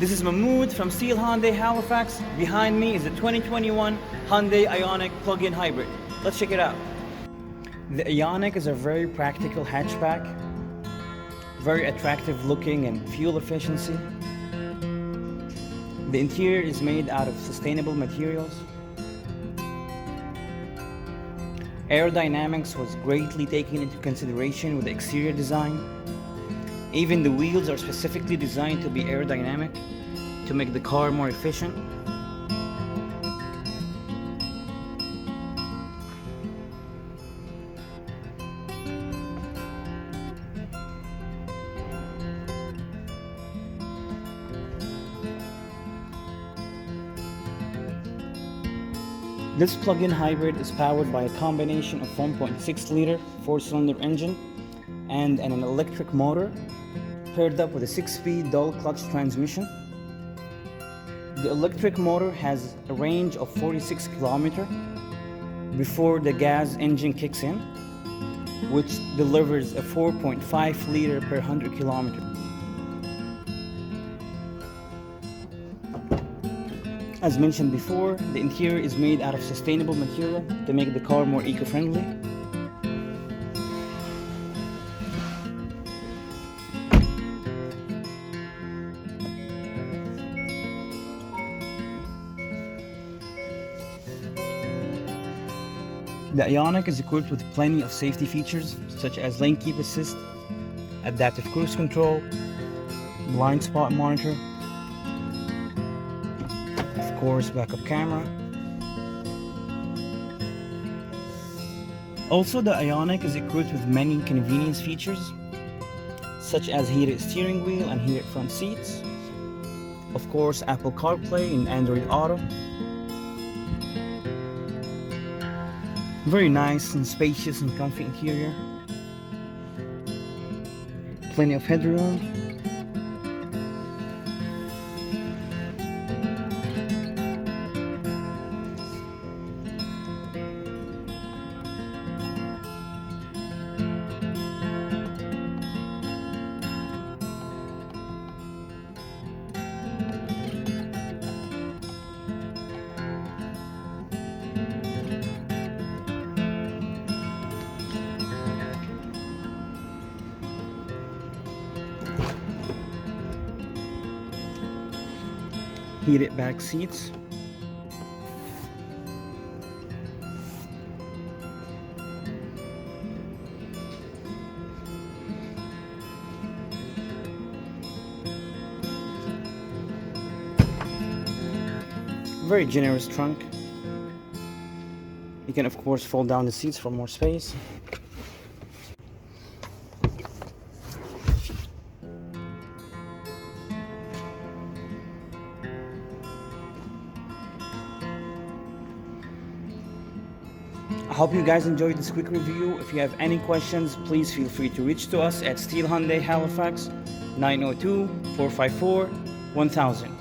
This is Mahmoud from Steele Hyundai Halifax. Behind me is a 2021 Hyundai Ioniq plug-in hybrid. Let's check it out. The Ioniq is a very practical hatchback, very attractive looking and fuel efficiency. The interior is made out of sustainable materials. Aerodynamics was greatly taken into consideration with the exterior design. Even the wheels are specifically designed to be aerodynamic to make the car more efficient. This plug-in hybrid is powered by a combination of 1.6-liter 4-cylinder engine and an electric motor paired up with a 6-speed dual clutch transmission. The electric motor has a range of 46 km before the gas engine kicks in, which delivers a 4.5-liter per 100 km. As mentioned before, the interior is made out of sustainable material to make the car more eco-friendly. The Ioniq is equipped with plenty of safety features such as lane keep assist, adaptive cruise control, blind spot monitor, of course backup camera. Also, the Ioniq is equipped with many convenience features such as heated steering wheel and heated front seats, of course Apple CarPlay and Android Auto. Very nice and spacious and comfy interior. Plenty of headroom. Heated back seats. Very generous trunk. You can of course fold down the seats for more space. I hope you guys enjoyed this quick review. If you have any questions, please feel free to reach to us at Steele Hyundai Halifax 902-454-1000.